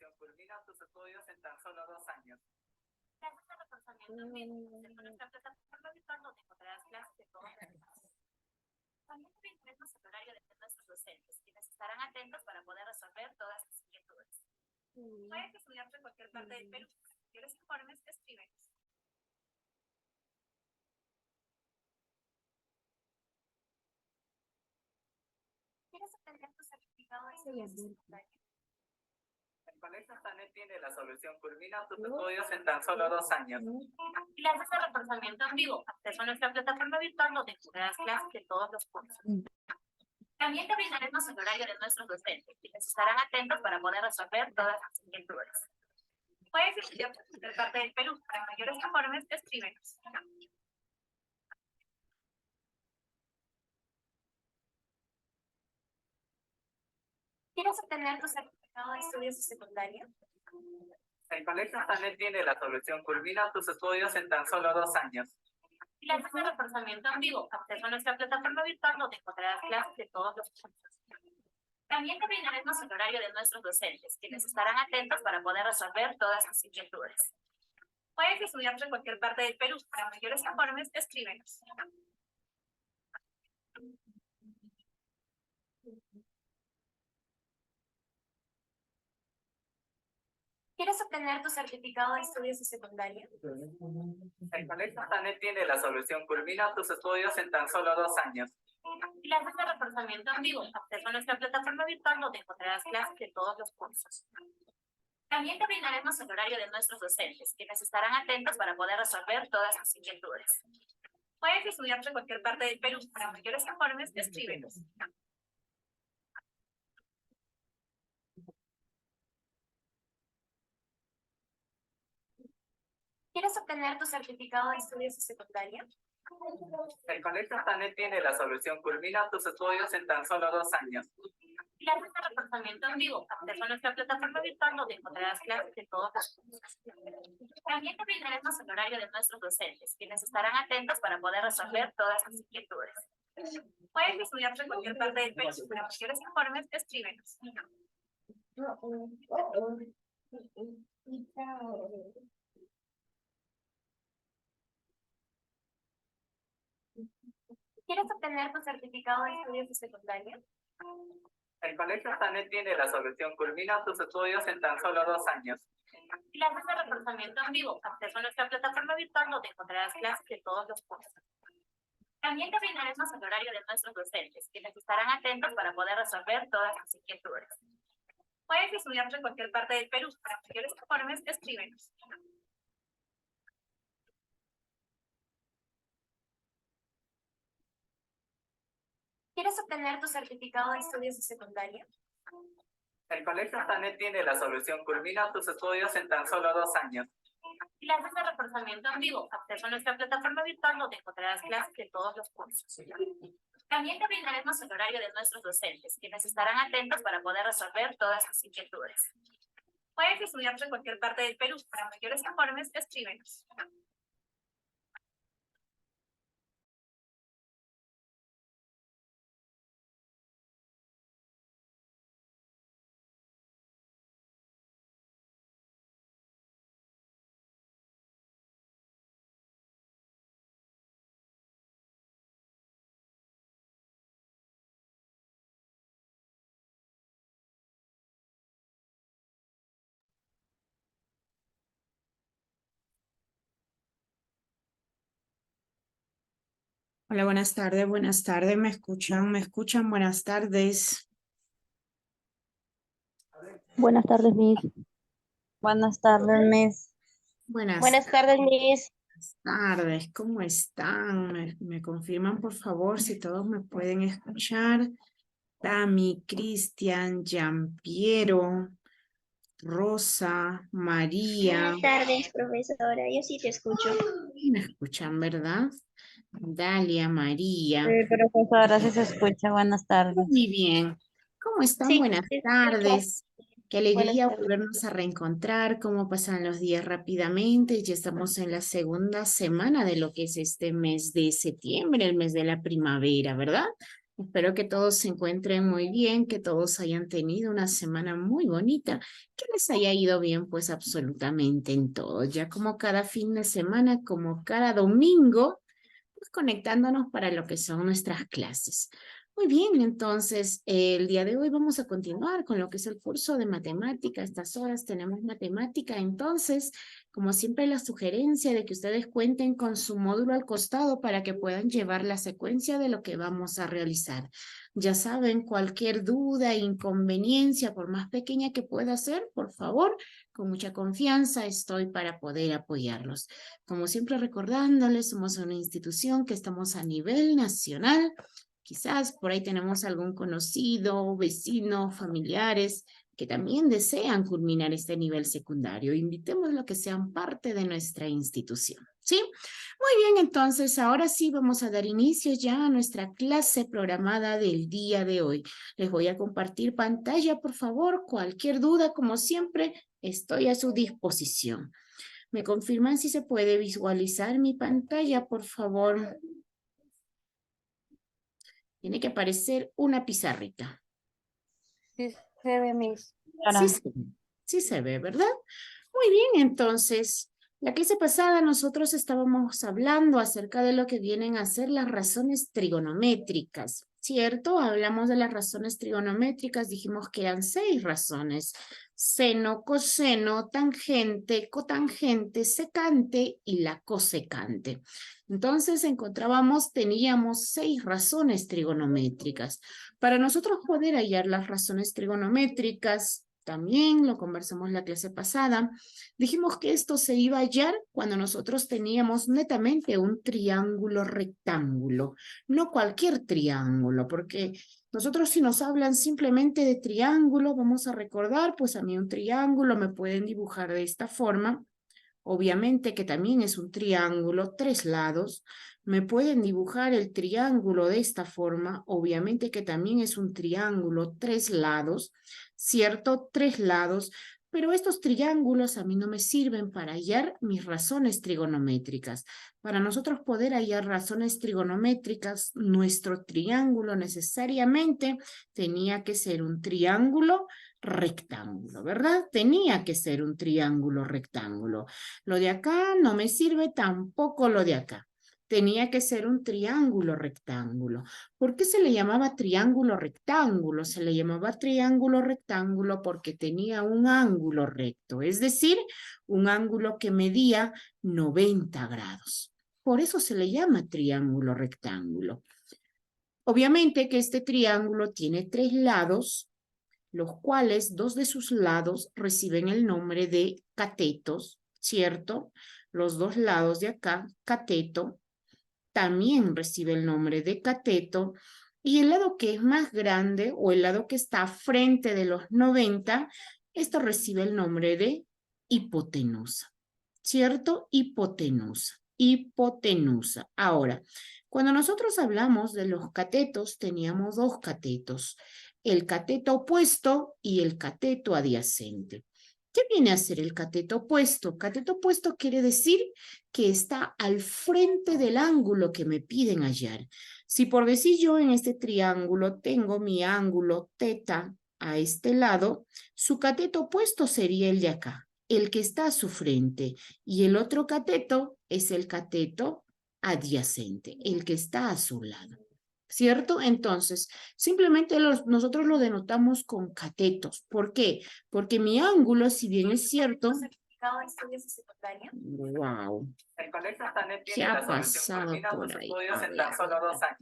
solución culmina tus estudios en tan solo 2 años. Gracias al reforzamiento de nuestra plataforma virtual donde encontrarás clases de todos los temas. También brindaremos el horario de nuestros docentes, quienes estarán atentos para poder resolver todas las inquietudes. Puedes estudiar en cualquier parte del Perú. Si quieres informes, escríbenos. ¿Quieres obtener tu certificado de estudios secundarios? El Colegio Sanet tiene la solución culmina tus estudios en tan solo 2 años. Clases de reforzamiento en vivo. Acceso a nuestra plataforma virtual donde encontrarás clases de todos los cursos. También te brindaremos el horario de nuestros docentes, quienes estarán atentos para poder resolver todas las inquietudes. Puedes estudiar en cualquier parte del Perú. Para mayores informes, escríbenos. ¿Quieres obtener tu certificado de estudios de secundaria? El Colegio Sanet tiene la solución culmina tus estudios en tan solo 2 años. Clases de reforzamiento en vivo. Acceso a nuestra plataforma virtual donde encontrarás clases de todos los cursos. También te brindaremos el horario de nuestros docentes, quienes estarán atentos para poder resolver todas las inquietudes. Puedes estudiar en cualquier parte del Perú. Para mayores informes, escríbenos. ¿Quieres obtener tu certificado de estudios de secundaria? El Colegio Sanet tiene la solución culmina tus estudios en tan solo 2 años. Clases de reforzamiento en vivo. Acceso a nuestra plataforma virtual donde encontrarás clases de todos los cursos. También te brindaremos el horario de nuestros docentes, quienes estarán atentos para poder resolver todas las inquietudes. Puedes estudiar en cualquier parte del Perú. Para mayores informes, escríbenos. ¿Quieres obtener tu certificado de estudios de secundaria? El Colegio Sanet tiene la solución culmina tus estudios en tan solo 2 años. Clases de reforzamiento en vivo. Acceso a nuestra plataforma virtual donde encontrarás clases de todos los cursos. También te brindaremos el horario de nuestros docentes, quienes estarán atentos para poder resolver todas las inquietudes. Puedes estudiar en cualquier parte del Perú. Para mayores informes, escríbenos. ¿Quieres obtener tu certificado de estudios de secundaria? El Colegio Sanet tiene la solución culmina tus estudios en tan solo 2 años. Clases de reforzamiento en vivo. Acceso a nuestra plataforma virtual donde encontrarás clases de todos los cursos. También te brindaremos el horario de nuestros docentes, quienes estarán atentos para poder resolver todas las inquietudes. Puedes estudiar en cualquier parte del Perú. Para mayores informes, escríbenos. ¿Quieres obtener tu certificado de estudios de secundaria? El Colegio Sanet tiene la solución culmina tus estudios en tan solo 2 años. Clases de reforzamiento en vivo. Acceso a nuestra plataforma virtual donde encontrarás clases de todos los cursos. También te brindaremos el horario de nuestros docentes, quienes estarán atentos para poder resolver todas las inquietudes. Puedes estudiar en cualquier parte del Perú. Para mayores informes, escríbenos. Hola, buenas tardes, ¿me escuchan? Buenas tardes. Buenas tardes, Miss. Buenas tardes, Miss. Buenas tardes, Miss. tardes, ¿cómo están? ¿Me confirman, por favor, si todos me pueden escuchar? Tami, Cristian, Giampiero, Rosa, María. Buenas tardes, profesora. Yo sí te escucho. ¿Me escuchan, verdad? Dalia, María. Sí, profesora, sí se escucha. Buenas tardes. Muy bien. ¿Cómo están? Sí, Buenas sí se tardes. Qué alegría Buenas tardes. volvernos a reencontrar. Cómo pasan los días rápidamente. Ya estamos en la segunda semana de lo que es este mes de septiembre, el mes de la primavera, ¿verdad? Espero que todos se encuentren muy bien, que todos hayan tenido una semana muy bonita, que les haya ido bien pues absolutamente en todo. Ya como cada fin de semana, como cada domingo, pues conectándonos para lo que son nuestras clases. Muy bien, entonces el día de hoy vamos a continuar con lo que es el curso de matemática. Estas horas tenemos matemática, entonces, como siempre, la sugerencia de que ustedes cuenten con su módulo al costado para que puedan llevar la secuencia de lo que vamos a realizar. Ya saben, cualquier duda, inconveniencia, por más pequeña que pueda ser, por favor, con mucha confianza estoy para poder apoyarlos. Como siempre recordándoles, somos una institución que estamos a nivel nacional. Quizás por ahí tenemos algún conocido, vecino, familiares que también desean culminar este nivel secundario. Invitémoslos a que sean parte de nuestra institución, ¿sí? Muy bien, entonces ahora sí vamos a dar inicio ya a nuestra clase programada del día de hoy. Les voy a compartir pantalla, por favor. Cualquier duda, como siempre, estoy a su disposición. ¿Me confirman si se puede visualizar mi pantalla, por favor? Tiene que aparecer una pizarrita. Sí, se ve, Miss. Sí, sí se ve, ¿verdad? Muy bien, entonces, la clase pasada nosotros estábamos hablando acerca de lo que vienen a ser las razones trigonométricas, ¿cierto? Hablamos de las razones trigonométricas, dijimos que eran 6 razones: seno, coseno, tangente, cotangente, secante y la cosecante. Entonces teníamos 6 razones trigonométricas. Para nosotros poder hallar las razones trigonométricas, también lo conversamos la clase pasada, dijimos que esto se iba a hallar cuando nosotros teníamos netamente un triángulo rectángulo, no cualquier triángulo, porque nosotros si nos hablan simplemente de triángulo, vamos a recordar, pues a mí un triángulo me pueden dibujar de esta forma. Obviamente que también es un triángulo, 3 lados. Me pueden dibujar el triángulo de esta forma. Obviamente que también es un triángulo, 3 lados, ¿cierto? 3 lados. Pero estos triángulos a mí no me sirven para hallar mis razones trigonométricas. Para nosotros poder hallar razones trigonométricas, nuestro triángulo necesariamente tenía que ser un triángulo rectángulo, ¿verdad? Tenía que ser un triángulo rectángulo. Lo de acá no me sirve, tampoco lo de acá. Tenía que ser un triángulo rectángulo. ¿Por qué se le llamaba triángulo rectángulo? Se le llamaba triángulo rectángulo porque tenía un ángulo recto, es decir, un ángulo que medía 90 grados. Por eso se le llama triángulo rectángulo. Obviamente que este triángulo tiene 3 lados, los cuales 2 de sus lados reciben el nombre de catetos, ¿cierto? Los 2 lados de acá, cateto, también recibe el nombre de cateto, y el lado que es más grande o el lado que está frente de los 90, esto recibe el nombre de hipotenusa, ¿cierto? Hipotenusa, hipotenusa. Ahora, cuando nosotros hablamos de los catetos, teníamos 2 catetos, el cateto opuesto y el cateto adyacente. ¿Qué viene a ser el cateto opuesto? Cateto opuesto quiere decir que está al frente del ángulo que me piden hallar. Si por decir yo en este triángulo tengo mi ángulo teta a este lado, su cateto opuesto sería el de acá, el que está a su frente, y el otro cateto es el cateto adyacente, el que está a su lado. ¿Cierto? Entonces, simplemente nosotros lo denotamos con catetos. ¿Por qué? Porque mi ángulo, si bien es cierto... Wow. El Colegio Sanet ¿Qué tiene ha la solución. pasado Culmina tus por ahí? estudios A en tan ver. solo 2 años.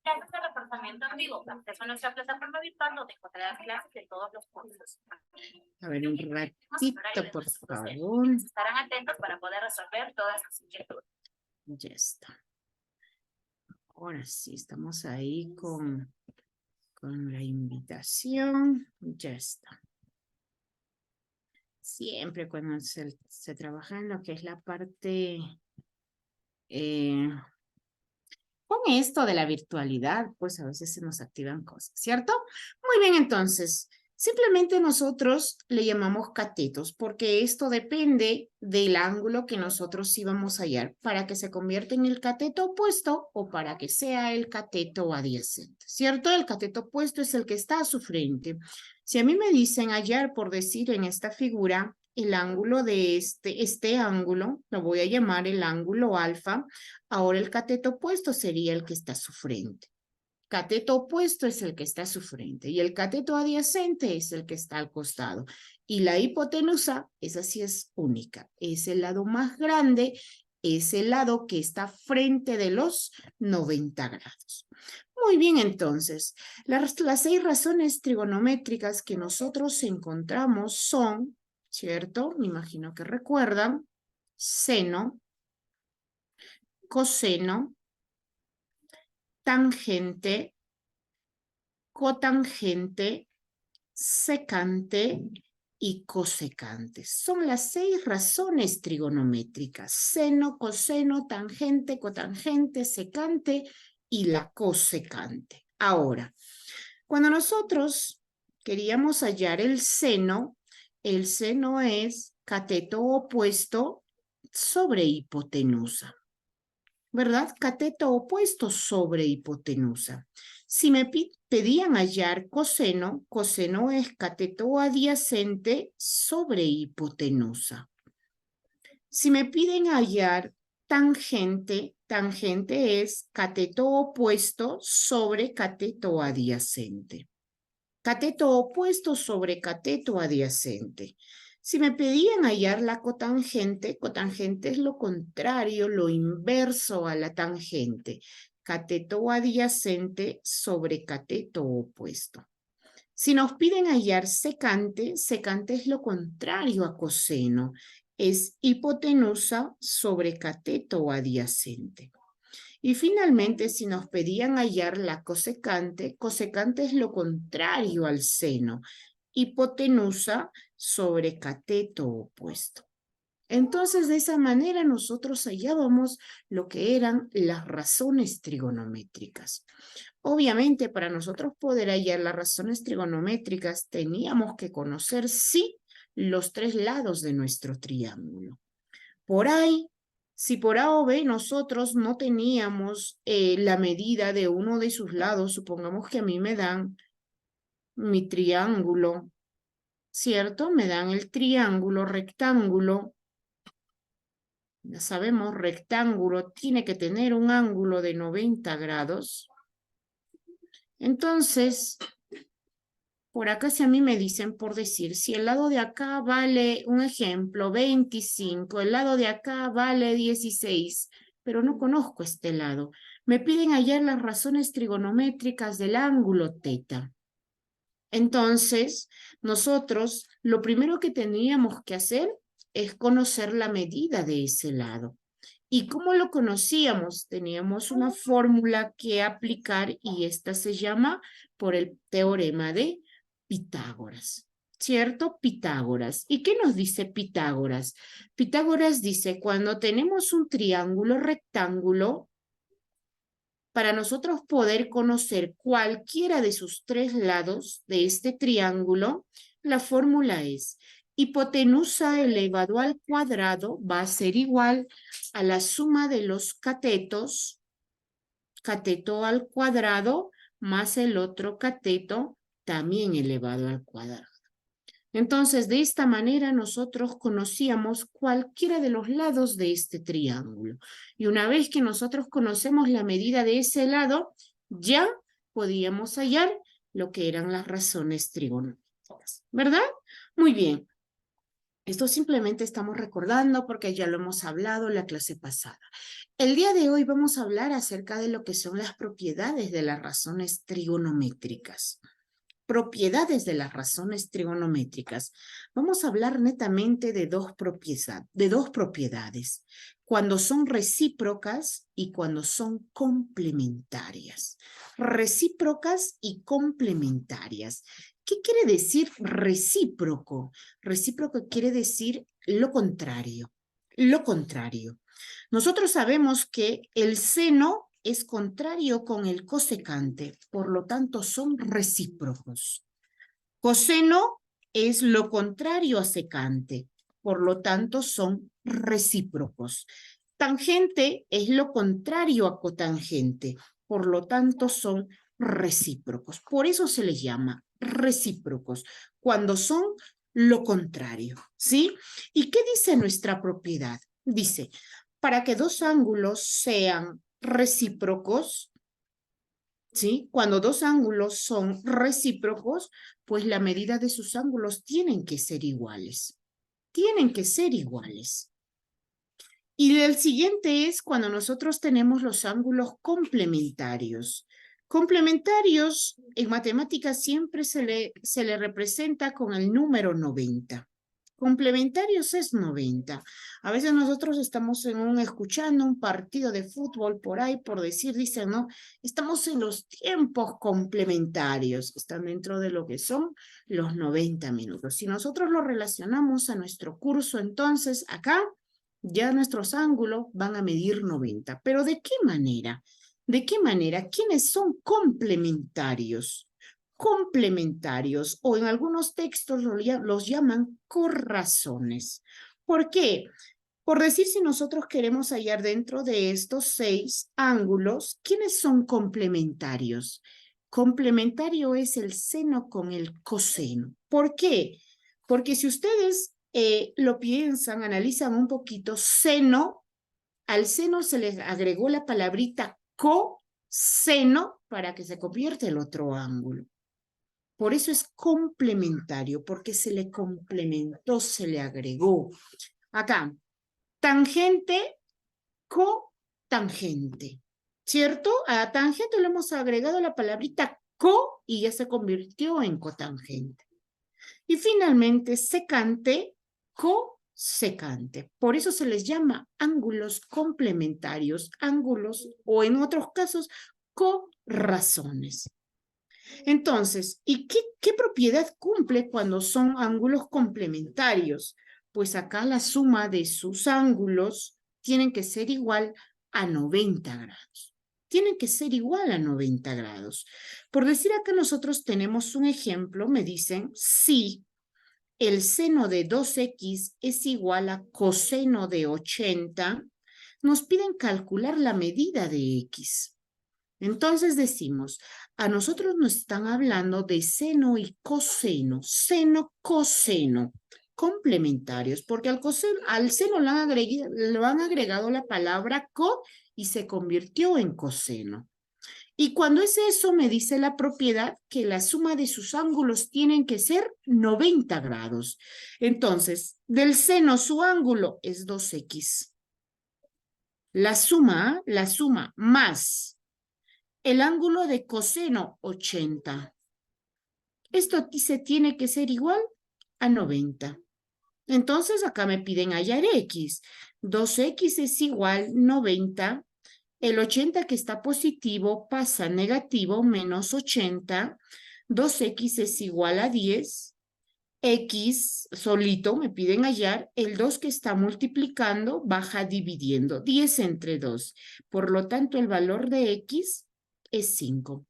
Clases de reforzamiento en vivo. Acceso a nuestra plataforma virtual donde encontrarás clases de todos los cursos. A ver, un ratito, por favor. Estarán atentos para poder resolver todas las inquietudes. Ya está. Ahora sí, estamos ahí con la invitación. Ya está. Siempre cuando se trabaja en lo que es la parte... con esto de la virtualidad, pues a veces se nos activan cosas, ¿cierto? Muy bien, entonces, Simplemente nosotros le llamamos catetos porque esto depende del ángulo que nosotros íbamos a hallar para que se convierta en el cateto opuesto o para que sea el cateto adyacente, ¿cierto? El cateto opuesto es el que está a su frente. Si a mí me dicen hallar, por decir en esta figura, el ángulo de este ángulo, lo voy a llamar el ángulo alfa, ahora el cateto opuesto sería el que está a su frente. Cateto opuesto es el que está a su frente y el cateto adyacente es el que está al costado. Y la hipotenusa, esa sí es única, es el lado más grande, es el lado que está frente de los 90 grados. Muy bien, entonces, las 6 razones trigonométricas que nosotros encontramos son, ¿cierto? Me imagino que recuerdan, seno, coseno, tangente, cotangente, secante y cosecante. Son las 6 razones trigonométricas: seno, coseno, tangente, cotangente, secante y la cosecante. Ahora, cuando nosotros queríamos hallar el seno es cateto opuesto sobre hipotenusa, ¿verdad? Cateto opuesto sobre hipotenusa. Si me pedían hallar coseno, coseno es cateto adyacente sobre hipotenusa. Si me piden hallar tangente, tangente es cateto opuesto sobre cateto adyacente. Cateto opuesto sobre cateto adyacente. Si me pedían hallar la cotangente, cotangente es lo contrario, lo inverso a la tangente. Cateto adyacente sobre cateto opuesto. Si nos piden hallar secante, secante es lo contrario a coseno. Es hipotenusa sobre cateto adyacente. Y finalmente, si nos pedían hallar la cosecante, cosecante es lo contrario al seno, hipotenusa sobre cateto opuesto. Entonces, de esa manera nosotros hallábamos lo que eran las razones trigonométricas. Obviamente, para nosotros poder hallar las razones trigonométricas, teníamos que conocer, sí, los 3 lados de nuestro triángulo. Por ahí, si por A o B nosotros no teníamos la medida de uno de sus lados, supongamos que a mí me dan mi triángulo, ¿cierto? Me dan el triángulo rectángulo. Ya sabemos, rectángulo tiene que tener un ángulo de 90 grados. Entonces, por acá si a mí me dicen, por decir, si el lado de acá vale, un ejemplo, 25, el lado de acá vale 16, pero no conozco este lado. Me piden hallar las razones trigonométricas del ángulo teta. Entonces, nosotros lo primero que teníamos que hacer es conocer la medida de ese lado. ¿Y cómo lo conocíamos? Teníamos una fórmula que aplicar y esta se llama por el teorema de Pitágoras, ¿cierto? Pitágoras. ¿Y qué nos dice Pitágoras? Pitágoras dice, cuando tenemos un triángulo rectángulo, para nosotros poder conocer cualquiera de sus 3 lados de este triángulo, la fórmula es hipotenusa elevado al cuadrado va a ser igual a la suma de los catetos, cateto al cuadrado, más el otro cateto también elevado al cuadrado. Entonces, de esta manera nosotros conocíamos cualquiera de los lados de este triángulo. Y una vez que nosotros conocemos la medida de ese lado, ya podíamos hallar lo que eran las razones trigonométricas, ¿verdad? Muy bien. Esto simplemente estamos recordando porque ya lo hemos hablado en la clase pasada. El día de hoy vamos a hablar acerca de lo que son las propiedades de las razones trigonométricas. Propiedades de las razones trigonométricas. Vamos a hablar netamente de dos propiedades, cuando son recíprocas y cuando son complementarias. Recíprocas y complementarias. ¿Qué quiere decir recíproco? Recíproco quiere decir lo contrario. Lo contrario. Nosotros sabemos que el seno es contrario con el cosecante, por lo tanto son recíprocos. Coseno es lo contrario a secante, por lo tanto son recíprocos. Tangente es lo contrario a cotangente, por lo tanto son recíprocos. Por eso se les llama recíprocos, cuando son lo contrario, ¿sí? ¿Y qué dice nuestra propiedad? Dice, para que dos ángulos sean recíprocos, ¿sí? Cuando dos ángulos son recíprocos, pues la medida de sus ángulos tienen que ser iguales. Tienen que ser iguales. Y el siguiente es cuando nosotros tenemos los ángulos complementarios. Complementarios en matemáticas siempre se le representa con el número 90. Complementarios es 90. A veces nosotros estamos escuchando un partido de fútbol por ahí, por decir, dicen, ¿no? Estamos en los tiempos complementarios. Están dentro de lo que son los 90 minutos. Si nosotros lo relacionamos a nuestro curso, entonces acá ya nuestros ángulos van a medir 90. ¿Pero de qué manera? ¿De qué manera? ¿Quiénes son complementarios? Complementarios, o en algunos textos los llaman corrazones. ¿Por qué? Por decir, si nosotros queremos hallar dentro de estos 6 ángulos, ¿quiénes son complementarios? Complementario es el seno con el coseno. ¿Por qué? Porque si ustedes lo piensan, analizan un poquito, seno, al seno se les agregó la palabrita coseno para que se convierta el otro ángulo. Por eso es complementario, porque se le complementó, se le agregó. Acá, tangente, cotangente, ¿cierto? A tangente le hemos agregado la palabrita co y ya se convirtió en cotangente. Y finalmente, secante, cosecante. Por eso se les llama ángulos complementarios, ángulos o en otros casos, corrazones. Entonces, ¿y qué propiedad cumple cuando son ángulos complementarios? Pues acá la suma de sus ángulos tienen que ser igual a 90 grados. Tienen que ser igual a 90 grados. Por decir acá nosotros tenemos un ejemplo, me dicen, si el seno de 2x es igual a coseno de 80, nos piden calcular la medida de x. Entonces decimos, a nosotros nos están hablando de seno y coseno, seno, coseno, complementarios, porque al seno le han agregado la palabra co y se convirtió en coseno. Y cuando es eso, me dice la propiedad que la suma de sus ángulos tienen que ser 90 grados. Entonces, del seno su ángulo es 2x. La suma más el ángulo de coseno 80. Esto se tiene que ser igual a 90. Entonces acá me piden hallar x. 2x es igual 90. El 80 que está positivo pasa a negativo, menos 80. 2x es igual a 10. X solito me piden hallar. El 2 que está multiplicando baja dividiendo. 10 entre 2. Por lo tanto, el valor de x es 5.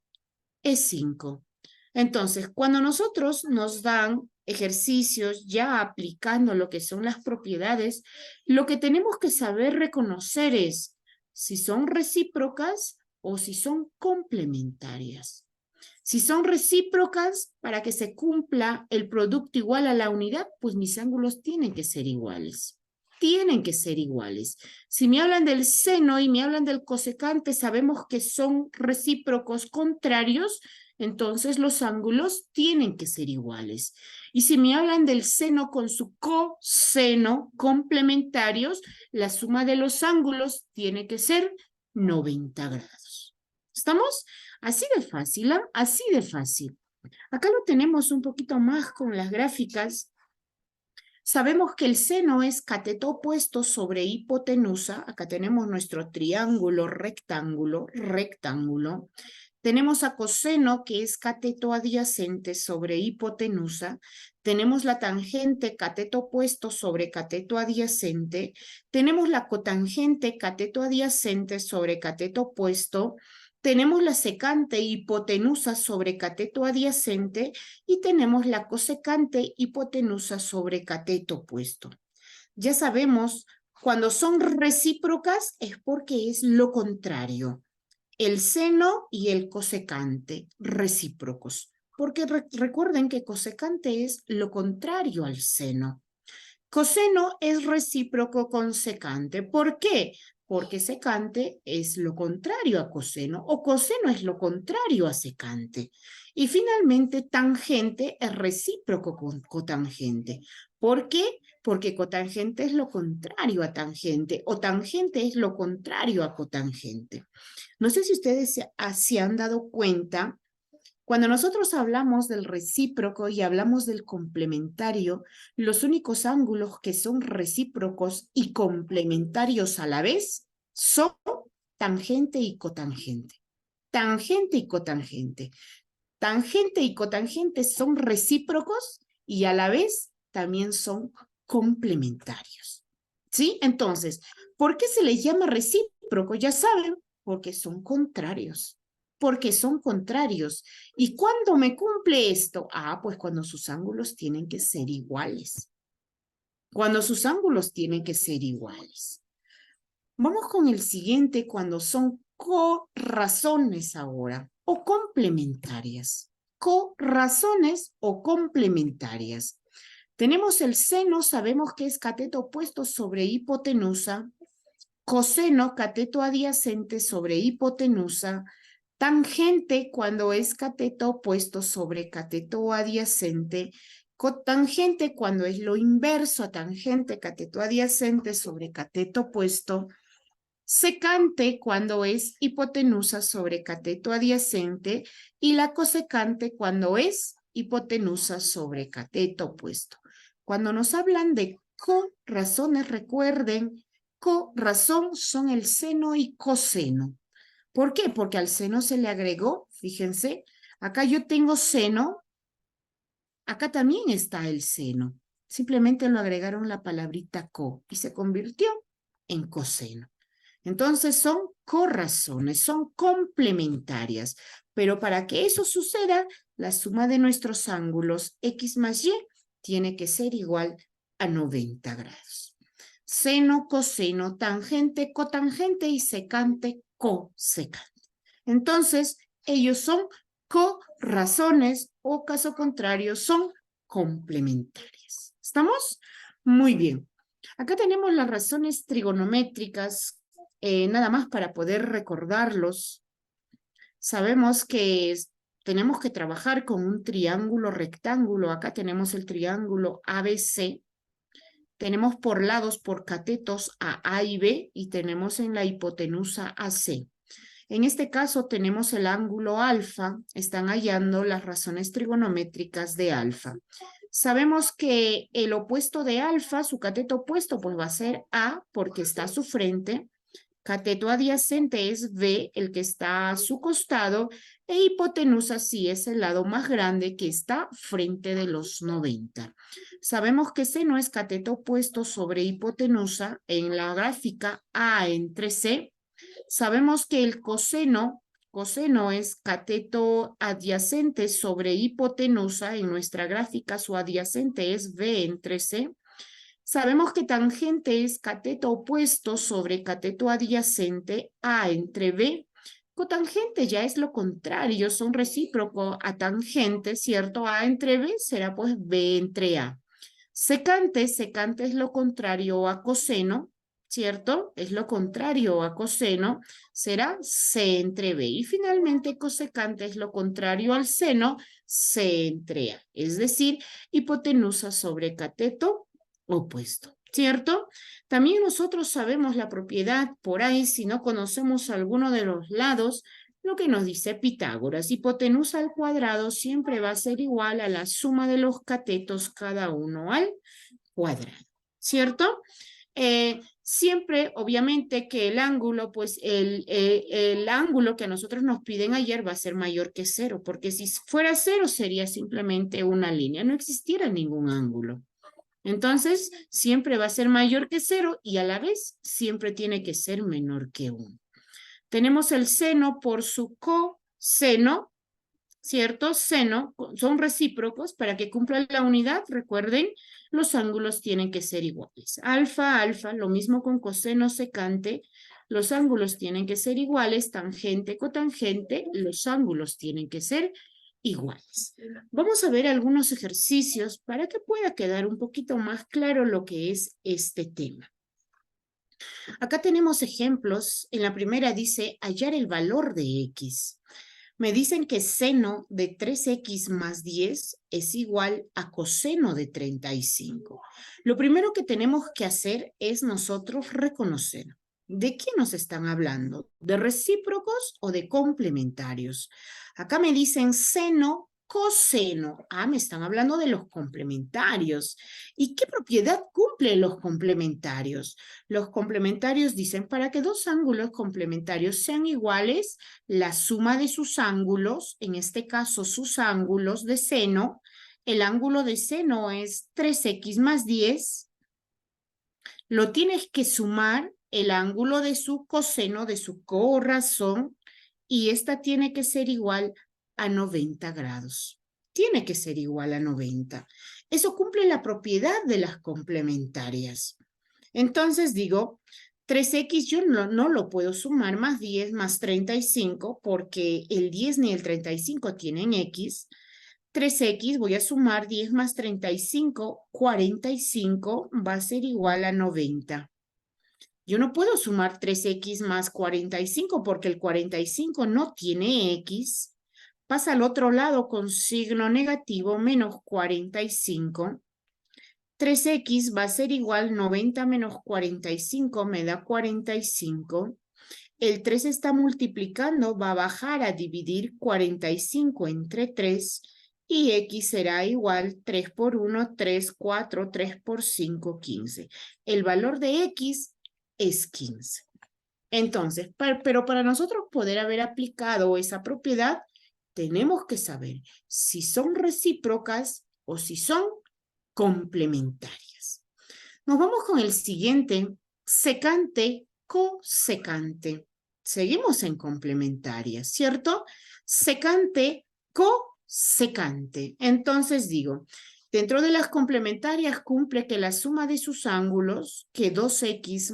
Es 5. Entonces, cuando nosotros nos dan ejercicios ya aplicando lo que son las propiedades, lo que tenemos que saber reconocer es si son recíprocas o si son complementarias. Si son recíprocas, para que se cumpla el producto igual a la unidad, pues mis ángulos tienen que ser iguales. Tienen que ser iguales. Si me hablan del seno y me hablan del cosecante, sabemos que son recíprocos contrarios, entonces los ángulos tienen que ser iguales. Y si me hablan del seno con su coseno complementarios, la suma de los ángulos tiene que ser 90 grados. ¿Estamos? Así de fácil, ¿eh? Así de fácil. Acá lo tenemos un poquito más con las gráficas. Sabemos que el seno es cateto opuesto sobre hipotenusa. Acá tenemos nuestro triángulo rectángulo, rectángulo. Tenemos a coseno, que es cateto adyacente sobre hipotenusa. Tenemos la tangente cateto opuesto sobre cateto adyacente. Tenemos la cotangente cateto adyacente sobre cateto opuesto. tenemos la secante hipotenusa sobre cateto adyacente y tenemos la cosecante hipotenusa sobre cateto opuesto. Ya sabemos, cuando son recíprocas es porque es lo contrario. El seno y el cosecante, recíprocos. Porque recuerden que cosecante es lo contrario al seno. Coseno es recíproco con secante. ¿Por qué? Porque secante es lo contrario a coseno o coseno es lo contrario a secante. Y finalmente, tangente es recíproco con cotangente. ¿Por qué? Porque cotangente es lo contrario a tangente o tangente es lo contrario a cotangente. No sé si ustedes se han dado cuenta, cuando nosotros hablamos del recíproco y hablamos del complementario, los únicos ángulos que son recíprocos y complementarios a la vez son tangente y cotangente. Tangente y cotangente. Tangente y cotangente son recíprocos y a la vez también son complementarios. ¿Sí? Entonces, ¿por qué se les llama recíproco? Ya saben, porque son contrarios. Porque son contrarios. ¿Y cuándo me cumple esto? Ah, pues cuando sus ángulos tienen que ser iguales. Cuando sus ángulos tienen que ser iguales. Vamos con el siguiente, cuando son corrazones ahora, o complementarias. Corrazones o complementarias. Tenemos el seno, sabemos que es cateto opuesto sobre hipotenusa, coseno, cateto adyacente sobre hipotenusa, tangente cuando es cateto opuesto sobre cateto adyacente, cotangente cuando es lo inverso a tangente, cateto adyacente sobre cateto opuesto, secante cuando es hipotenusa sobre cateto adyacente y la cosecante cuando es hipotenusa sobre cateto opuesto. Cuando nos hablan de corrazones, recuerden, corrazón son el seno y coseno. ¿Por qué? Porque al seno se le agregó, fíjense, acá yo tengo seno, acá también está el seno. Simplemente lo agregaron la palabrita co y se convirtió en coseno. Entonces son corrazones, son complementarias. Pero para que eso suceda, la suma de nuestros ángulos x más y tiene que ser igual a 90 grados. Seno, coseno, tangente, cotangente y secante, cosecante. Entonces, ellos son corrazones o caso contrario, son complementarias. ¿Estamos? Muy bien. Acá tenemos las razones trigonométricas, nada más para poder recordarlos. Sabemos que tenemos que trabajar con un triángulo rectángulo. Acá tenemos el triángulo ABC. Tenemos por lados, por catetos a y B y tenemos en la hipotenusa AC. En este caso tenemos el ángulo alfa. Están hallando las razones trigonométricas de alfa. Sabemos que el opuesto de alfa, su cateto opuesto, pues va a ser A porque está a su frente. Cateto adyacente es B, el que está a su costado. E hipotenusa sí es el lado más grande que está frente de los 90. Sabemos que seno es cateto opuesto sobre hipotenusa en la gráfica A entre C. Sabemos que el coseno es cateto adyacente sobre hipotenusa. En nuestra gráfica su adyacente es B entre C. Sabemos que tangente es cateto opuesto sobre cateto adyacente A entre B. Cotangente ya es lo contrario, son recíprocos a tangente, ¿cierto? A entre B será pues B entre A. Secante es lo contrario a coseno, ¿cierto? Es lo contrario a coseno, será C entre B. Y finalmente cosecante es lo contrario al seno, C entre A. Es decir, hipotenusa sobre cateto opuesto, ¿cierto? También nosotros sabemos la propiedad por ahí, si no conocemos alguno de los lados, lo que nos dice Pitágoras. Hipotenusa al cuadrado siempre va a ser igual a la suma de los catetos cada uno al cuadrado, ¿cierto? Siempre, obviamente, que el ángulo, pues el ángulo que a nosotros nos piden ayer va a ser mayor que 0, porque si fuera 0 sería simplemente una línea, no existiera ningún ángulo. Entonces, siempre va a ser mayor que 0 y a la vez siempre tiene que ser menor que 1. Tenemos el seno por su coseno, ¿cierto? Seno, son recíprocos. Para que cumpla la unidad, recuerden, los ángulos tienen que ser iguales. Alfa, alfa, lo mismo con coseno, secante. Los ángulos tienen que ser iguales. Tangente, cotangente, los ángulos tienen que ser iguales. Vamos a ver algunos ejercicios para que pueda quedar un poquito más claro lo que es este tema. Acá tenemos ejemplos. En la primera dice hallar el valor de X. Me dicen que seno de 3x más 10 es igual a coseno de 35. Lo primero que tenemos que hacer es nosotros reconocer. ¿De qué nos están hablando? ¿De recíprocos o de complementarios? Acá me dicen seno, coseno. Ah, me están hablando de los complementarios. ¿Y qué propiedad cumplen los complementarios? Los complementarios dicen, para que dos ángulos complementarios sean iguales, la suma de sus ángulos, en este caso sus ángulos de seno, el ángulo de seno es 3x más 10, lo tienes que sumar el ángulo de su coseno, de su corrazón, y esta tiene que ser igual a 90 grados. Tiene que ser igual a 90. Eso cumple la propiedad de las complementarias. Entonces digo, 3x yo no lo puedo sumar más 10 más 35 porque el 10 ni el 35 tienen x. 3x voy a sumar 10 más 35, 45 va a ser igual a 90. Yo no puedo sumar 3x más 45 porque el 45 no tiene x. Pasa al otro lado con signo negativo, menos 45. 3x va a ser igual 90 menos 45 me da 45. El 3 está multiplicando, va a bajar a dividir 45 entre 3 y x será igual 3 por 1, 3, 4, 3 por 5, 15. El valor de x es 15. Entonces, pero para nosotros poder haber aplicado esa propiedad, tenemos que saber si son recíprocas o si son complementarias. Nos vamos con el siguiente, secante, cosecante. Seguimos en complementarias, ¿cierto? Secante, cosecante. Entonces digo, dentro de las complementarias cumple que la suma de sus ángulos, que 2x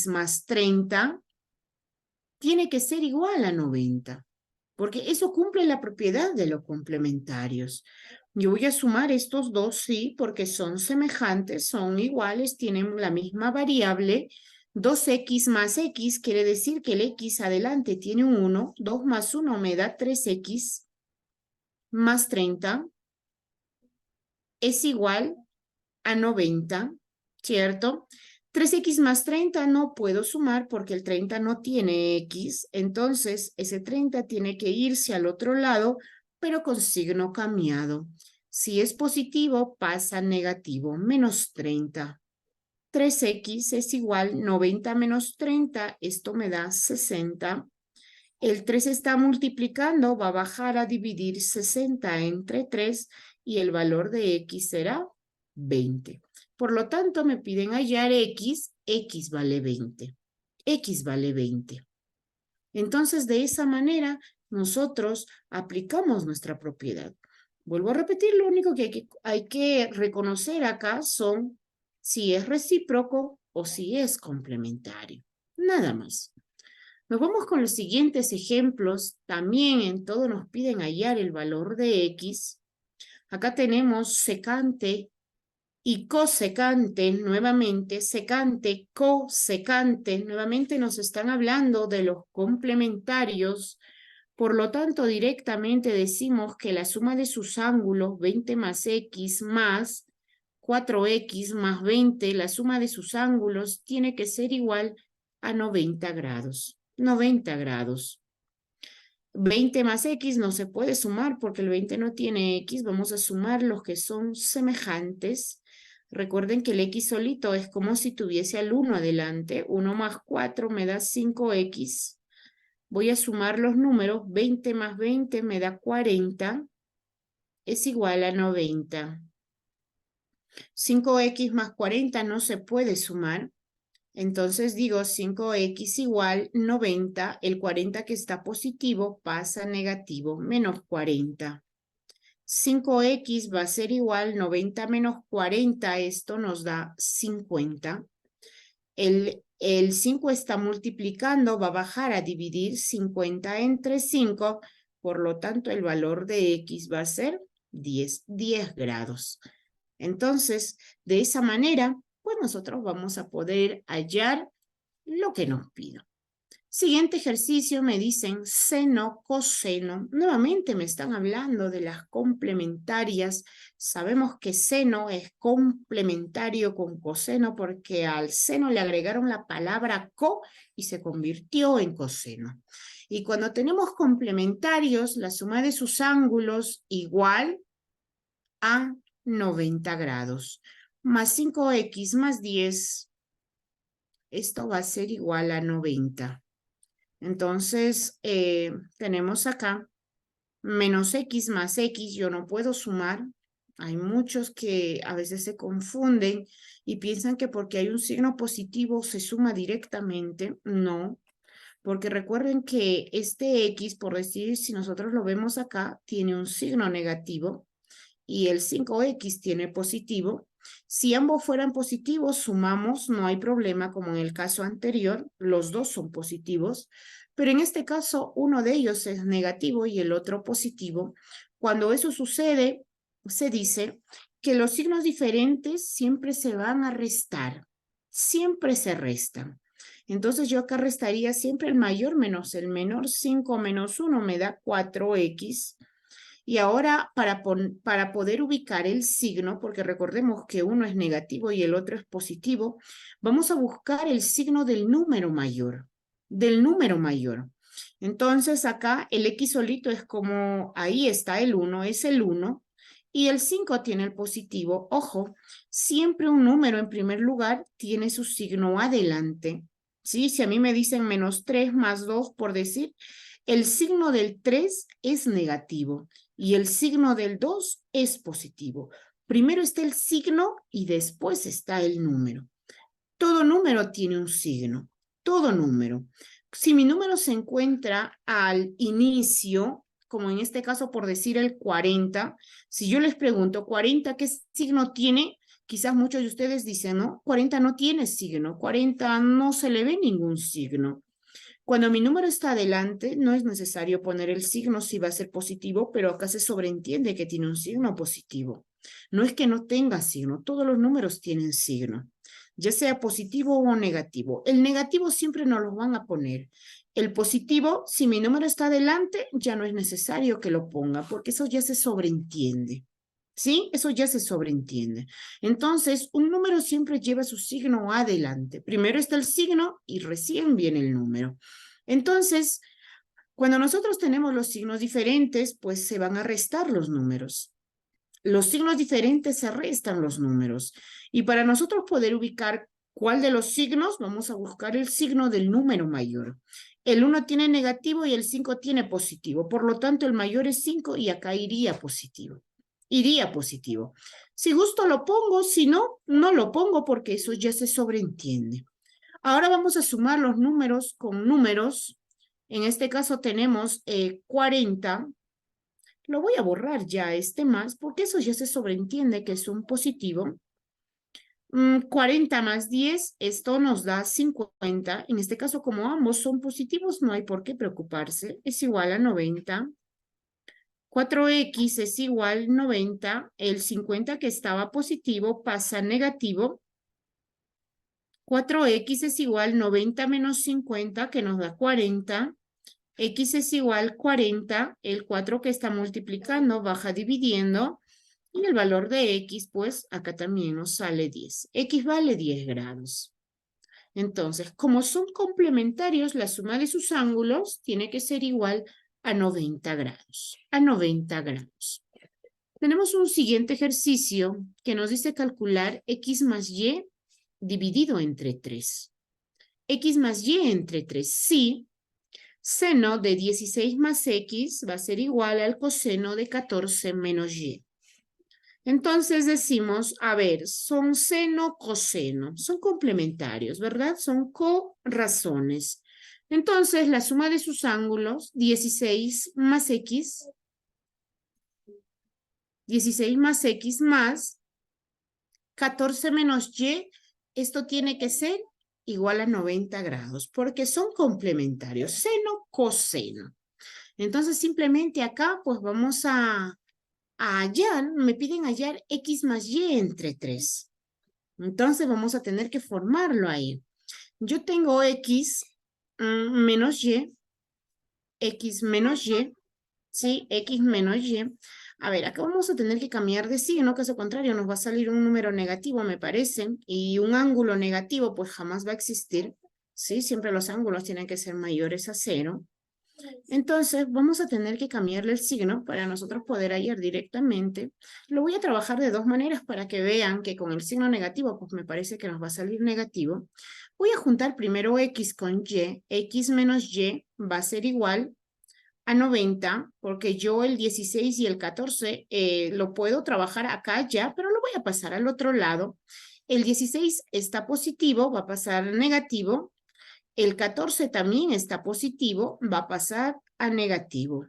más 30, tiene que ser igual a 90. Porque eso cumple la propiedad de los complementarios. Yo voy a sumar estos dos, sí, porque son semejantes, son iguales, tienen la misma variable. 2x más x quiere decir que el x adelante tiene un 1. 2 más 1 me da 3x más 30 es igual a 90, ¿cierto? 3x más 30 no puedo sumar porque el 30 no tiene x, entonces ese 30 tiene que irse al otro lado, pero con signo cambiado. Si es positivo, pasa negativo, menos 30. 3x es igual 90 menos 30, esto me da 60. El 3 está multiplicando, va a bajar a dividir 60 entre 3 y el valor de x será 20. Por lo tanto, me piden hallar x, x vale 20. X vale 20. Entonces, de esa manera, nosotros aplicamos nuestra propiedad. Vuelvo a repetir, lo único que hay que reconocer acá son si es recíproco o si es complementario. Nada más. Nos vamos con los siguientes ejemplos. También en todo nos piden hallar el valor de x. Acá tenemos secante y cosecante, nuevamente, secante, cosecante, nuevamente nos están hablando de los complementarios. Por lo tanto, directamente decimos que la suma de sus ángulos, 20 más x más 4x más 20, la suma de sus ángulos tiene que ser igual a 90 grados. 90 grados. 20 más x no se puede sumar porque el 20 no tiene x. Vamos a sumar los que son semejantes. Recuerden que el x solito es como si tuviese al 1 adelante. 1 más 4 me da 5x. Voy a sumar los números. 20 más 20 me da 40. Es igual a 90. 5x más 40 no se puede sumar. Entonces digo 5x igual 90, el 40 que está positivo pasa a negativo, menos 40. 5x va a ser igual 90 menos 40, esto nos da 50. El 5 está multiplicando, va a bajar a dividir 50 entre 5, por lo tanto el valor de x va a ser 10 grados. Entonces, de esa manera, pues nosotros vamos a poder hallar lo que nos pido. Siguiente ejercicio me dicen seno, coseno. Nuevamente me están hablando de las complementarias. Sabemos que seno es complementario con coseno porque al seno le agregaron la palabra co y se convirtió en coseno. Y cuando tenemos complementarios, la suma de sus ángulos igual a 90 grados. Más 5x más 10, esto va a ser igual a 90. Entonces, tenemos acá menos x más x, yo no puedo sumar. Hay muchos que a veces se confunden y piensan que porque hay un signo positivo se suma directamente. No, porque recuerden que este x, por decir, si nosotros lo vemos acá, tiene un signo negativo y el 5x tiene positivo. Si ambos fueran positivos, sumamos, no hay problema, como en el caso anterior, los dos son positivos, pero en este caso uno de ellos es negativo y el otro positivo. Cuando eso sucede, se dice que los signos diferentes siempre se van a restar, siempre se restan. Entonces yo acá restaría siempre el mayor menos el menor. 5 menos 1 me da 4x. Y ahora para poder ubicar el signo, porque recordemos que uno es negativo y el otro es positivo, vamos a buscar el signo del número mayor. Entonces acá el x solito es como, ahí está el 1, es el 1, y el 5 tiene el positivo. Ojo, siempre un número en primer lugar tiene su signo adelante. ¿Sí? Si a mí me dicen menos 3 más 2, por decir, el signo del 3 es negativo y el signo del 2 es positivo. Primero está el signo y después está el número. Todo número tiene un signo, todo número. Si mi número se encuentra al inicio, como en este caso por decir el 40, si yo les pregunto, ¿40 qué signo tiene? Quizás muchos de ustedes dicen, no, 40 no tiene signo, 40 no se le ve ningún signo. Cuando mi número está adelante, no es necesario poner el signo si va a ser positivo, pero acá se sobreentiende que tiene un signo positivo. No es que no tenga signo, todos los números tienen signo, ya sea positivo o negativo. El negativo siempre nos lo van a poner. El positivo, si mi número está adelante, ya no es necesario que lo ponga, porque eso ya se sobreentiende. ¿Sí? Eso ya se sobreentiende. Entonces, un número siempre lleva su signo adelante. Primero está el signo y recién viene el número. Entonces, cuando nosotros tenemos los signos diferentes, pues se van a restar los números. Los signos diferentes se restan los números. Y para nosotros poder ubicar cuál de los signos, vamos a buscar el signo del número mayor. El 1 tiene negativo y el 5 tiene positivo. Por lo tanto, el mayor es 5 y acá iría positivo. Iría positivo. Si gusto lo pongo, si no, no lo pongo porque eso ya se sobreentiende. Ahora vamos a sumar los números con números. En este caso tenemos 40. Lo voy a borrar ya este más porque eso ya se sobreentiende que es un positivo. 40 más 10, esto nos da 50. En este caso, como ambos son positivos, no hay por qué preocuparse. Es igual a 90. 4x es igual a 90. El 50 que estaba positivo pasa a negativo. 4x es igual a 90 menos 50, que nos da 40. X es igual a 40. El 4 que está multiplicando baja dividiendo. Y el valor de x, pues, acá también nos sale 10. X vale 10 grados. Entonces, como son complementarios, la suma de sus ángulos tiene que ser igual a 90 grados. A 90 grados. Tenemos un siguiente ejercicio que nos dice calcular x más y dividido entre 3. X más y entre 3. Sí, seno de 16 más x va a ser igual al coseno de 14 menos y. Entonces decimos, a ver, son seno, coseno, son complementarios, ¿verdad? Son corazones. Entonces, la suma de sus ángulos, 16 más X, 16 más X más 14 menos Y, esto tiene que ser igual a 90 grados, porque son complementarios, seno, coseno. Entonces, simplemente acá, pues vamos a hallar, me piden hallar X más Y entre 3. Entonces, vamos a tener que formarlo ahí. Yo tengo X menos Y, X menos Y, ¿sí? X menos Y. A ver, acá vamos a tener que cambiar de signo, caso contrario nos va a salir un número negativo, me parece, y un ángulo negativo pues jamás va a existir, ¿sí? Siempre los ángulos tienen que ser mayores a 0. Entonces vamos a tener que cambiarle el signo para nosotros poder hallar directamente. Lo voy a trabajar de dos maneras para que vean que con el signo negativo pues me parece que nos va a salir negativo. Voy a juntar primero X con Y. X menos Y va a ser igual a 90, porque yo el 16 y el 14 lo puedo trabajar acá ya, pero lo voy a pasar al otro lado. El 16 está positivo, va a pasar negativo. El 14 también está positivo, va a pasar a negativo.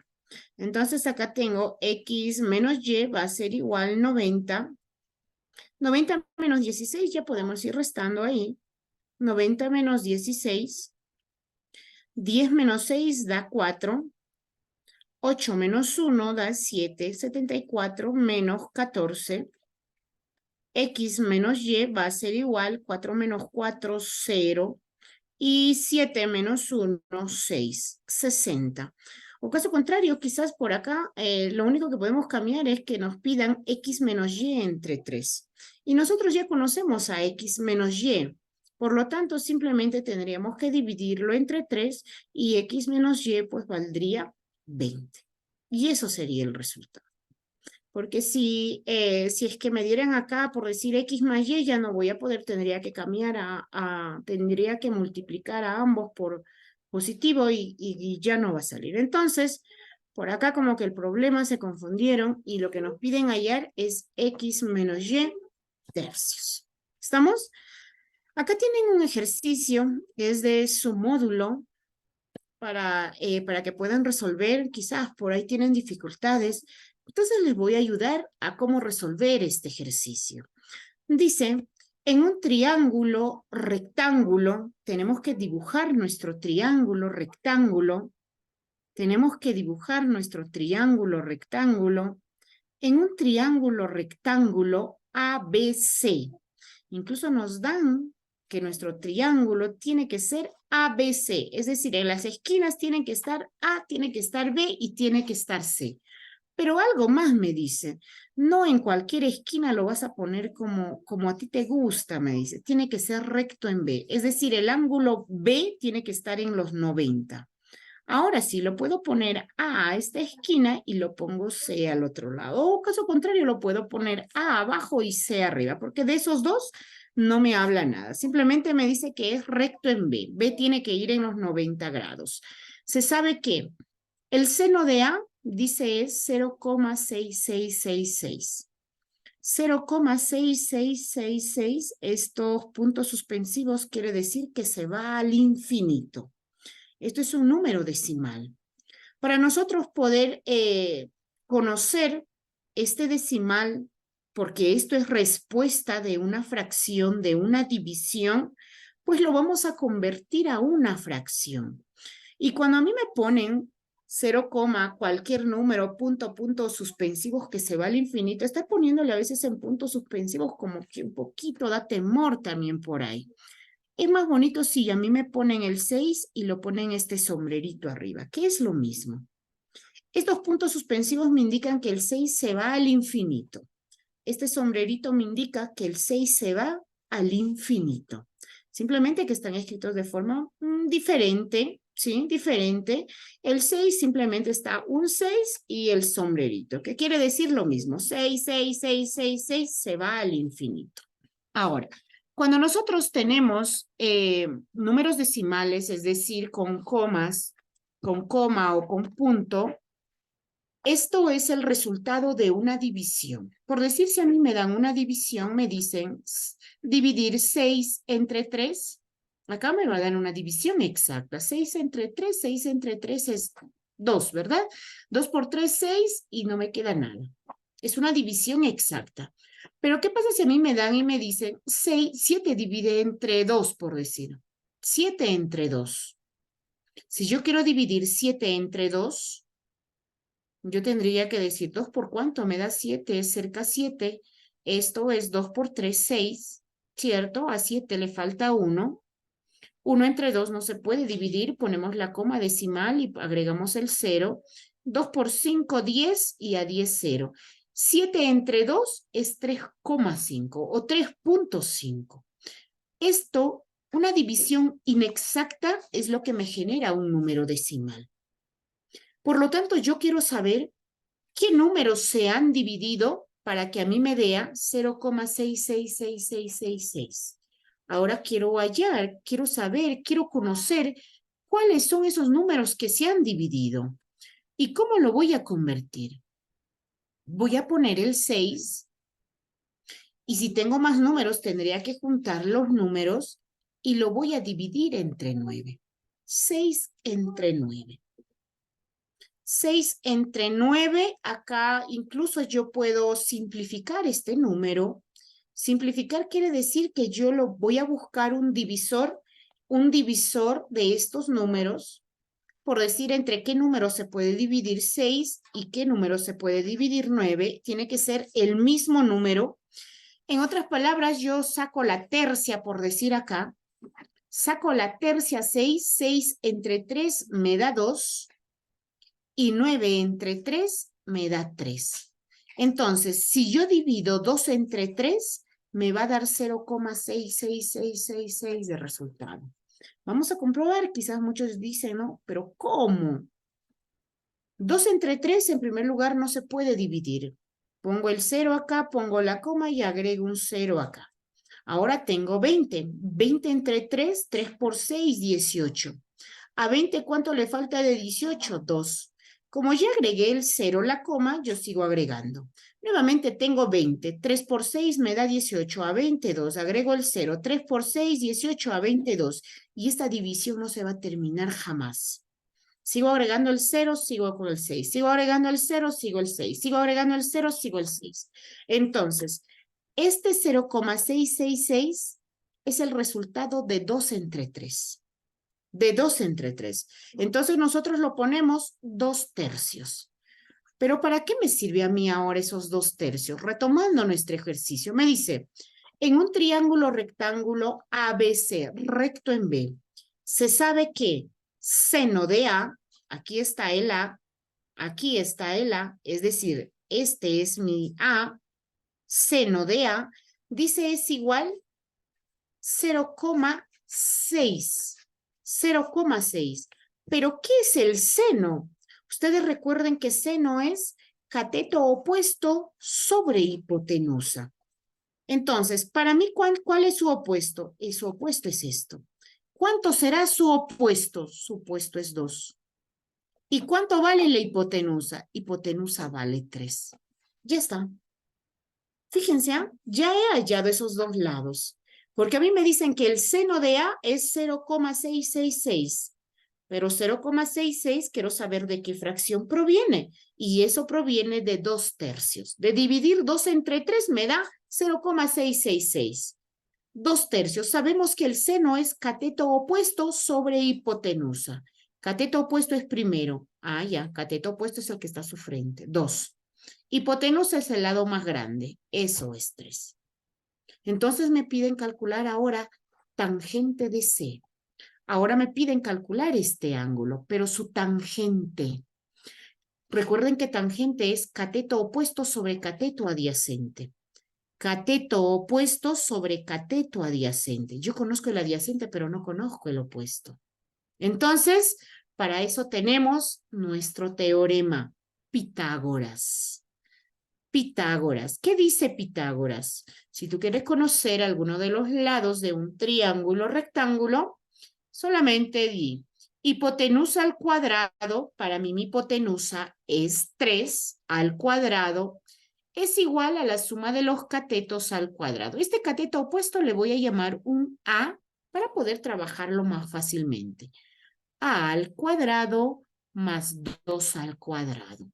Entonces acá tengo X menos Y va a ser igual a 90. 90 menos 16 ya podemos ir restando ahí. 90 menos 16. 10 menos 6 da 4. 8 menos 1 da 7, 74 menos 14. X menos Y va a ser igual, 4 menos 4, 0. Y 7 menos 1, 6, 60. O caso contrario, quizás por acá lo único que podemos cambiar es que nos pidan X menos Y entre 3. Y nosotros ya conocemos a X menos Y. Por lo tanto, simplemente tendríamos que dividirlo entre 3 y X menos Y pues valdría 20. Y eso sería el resultado. Porque si es que me dieran acá por decir X más Y, ya no voy a poder, tendría que cambiar tendría que multiplicar a ambos por positivo y ya no va a salir. Entonces, por acá como que el problema se confundieron y lo que nos piden hallar es X menos Y tercios. ¿Estamos? Acá tienen un ejercicio que es de su módulo para que puedan resolver, quizás por ahí tienen dificultades. Entonces les voy a ayudar a cómo resolver este ejercicio. Dice, en un triángulo rectángulo, tenemos que dibujar nuestro triángulo rectángulo. Tenemos que dibujar nuestro triángulo rectángulo. En un triángulo rectángulo ABC. Incluso nos dan que nuestro triángulo tiene que ser ABC, es decir, en las esquinas tienen que estar A, tiene que estar B y tiene que estar C. Pero algo más me dice, no en cualquier esquina lo vas a poner como a ti te gusta, me dice, tiene que ser recto en B, es decir, el ángulo B tiene que estar en los 90. Ahora sí, lo puedo poner A esta esquina y lo pongo C al otro lado. O caso contrario, lo puedo poner A abajo y C arriba, porque de esos dos no me habla nada. Simplemente me dice que es recto en B. B tiene que ir en los 90 grados. Se sabe que el seno de A, dice, es 0,6666. 0,6666, estos puntos suspensivos quiere decir que se va al infinito. Esto es un número decimal. Para nosotros poder conocer este decimal, porque esto es respuesta de una fracción, de una división, pues lo vamos a convertir a una fracción. Y cuando a mí me ponen 0, cualquier número, puntos suspensivos que se va al infinito, estar poniéndole a veces en puntos suspensivos como que un poquito da temor también por ahí. Es más bonito si a mí me ponen el 6 y lo ponen este sombrerito arriba, que es lo mismo. Estos puntos suspensivos me indican que el 6 se va al infinito. Este sombrerito me indica que el 6 se va al infinito. Simplemente que están escritos de forma diferente, ¿sí? Diferente. El 6 simplemente está un 6 y el sombrerito, que quiere decir lo mismo. 6, 6, 6, 6, 6 se va al infinito. Ahora, cuando nosotros tenemos números decimales, es decir, con comas, con coma o con punto, Esto es el resultado de una división. Por decir, si a mí me dan una división, me dicen dividir 6 entre 3. Acá me va a dar una división exacta. 6 entre 3, 6 entre 3 es 2, ¿verdad? 2 por 3, 6 y no me queda nada. Es una división exacta. Pero ¿qué pasa si a mí me dan y me dicen 7 divide entre 2, por decir? 7 entre 2. Si yo quiero dividir 7 entre 2, yo tendría que decir 2 por cuánto me da 7, es cerca 7. Esto es 2 por 3, 6, ¿cierto? A 7 le falta 1. 1 entre 2 no se puede dividir, ponemos la coma decimal y agregamos el 0. 2 por 5, 10 y a 10, 0. 7 entre 2 es 3,5 o 3,5. Esto, una división inexacta, es lo que me genera un número decimal. Por lo tanto, yo quiero saber qué números se han dividido para que a mí me dé 0,666666. Ahora quiero hallar, quiero saber, quiero conocer cuáles son esos números que se han dividido. ¿Y cómo lo voy a convertir? Voy a poner el 6 y si tengo más números tendría que juntar los números y lo voy a dividir entre 9. 6 entre 9. 6 entre 9, acá incluso yo puedo simplificar este número. Simplificar quiere decir que yo lo voy a buscar un divisor de estos números, por decir entre qué número se puede dividir 6 y qué número se puede dividir 9, tiene que ser el mismo número. En otras palabras, yo saco la tercia, por decir acá, saco la tercia 6, 6 entre 3 me da 2, y 9 entre 3 me da 3. Entonces, si yo divido 2 entre 3, me va a dar 0,66666 de resultado. Vamos a comprobar, quizás muchos dicen, ¿no? ¿Pero cómo? 2 entre 3, en primer lugar, no se puede dividir. Pongo el 0 acá, pongo la coma y agrego un 0 acá. Ahora tengo 20. 20 entre 3, 3 por 6, 18. ¿A 20 cuánto le falta de 18? 2. Como ya agregué el 0, la coma, yo sigo agregando. Nuevamente tengo 20. 3 por 6 me da 18. A 22 agrego el 0. 3 por 6, 18 a 22. Y esta división no se va a terminar jamás. Sigo agregando el 0, sigo con el 6. Sigo agregando el 0, sigo el 6. Sigo agregando el 0, sigo el 6. Entonces, este 0,666 es el resultado de 2 entre 3. De 2 entre 3. Entonces nosotros lo ponemos 2 tercios. Pero ¿para qué me sirve a mí ahora esos 2 tercios? Retomando nuestro ejercicio, me dice, en un triángulo rectángulo ABC, recto en B, se sabe que seno de A, aquí está el A, aquí está el A, es decir, este es mi A, seno de A, dice es igual 0,6. 0,6. ¿Pero qué es el seno? Ustedes recuerden que seno es cateto opuesto sobre hipotenusa. Entonces, para mí, ¿cuál es su opuesto? Su opuesto es esto. ¿Cuánto será su opuesto? Su opuesto es 2. ¿Y cuánto vale la hipotenusa? Hipotenusa vale 3. Ya está. Fíjense, ya he hallado esos dos lados. Porque a mí me dicen que el seno de A es 0,666. Pero 0,66 quiero saber de qué fracción proviene. Y eso proviene de 2 tercios. De dividir 2 entre 3 me da 0,666. 2 tercios. Sabemos que el seno es cateto opuesto sobre hipotenusa. Cateto opuesto es primero. Ah, ya. Cateto opuesto es el que está a su frente. 2. Hipotenusa es el lado más grande. Eso es 3. Entonces me piden calcular ahora tangente de C. Ahora me piden calcular este ángulo, pero su tangente. Recuerden que tangente es cateto opuesto sobre cateto adyacente. Cateto opuesto sobre cateto adyacente. Yo conozco el adyacente, pero no conozco el opuesto. Entonces, para eso tenemos nuestro teorema Pitágoras. Pitágoras. ¿Qué dice Pitágoras? Si tú quieres conocer alguno de los lados de un triángulo rectángulo, solamente di Hipotenusa al cuadrado, para mí mi hipotenusa es 3 al cuadrado, es igual a la suma de los catetos al cuadrado. Este cateto opuesto le voy a llamar un A para poder trabajarlo más fácilmente. A al cuadrado más 2 al cuadrado.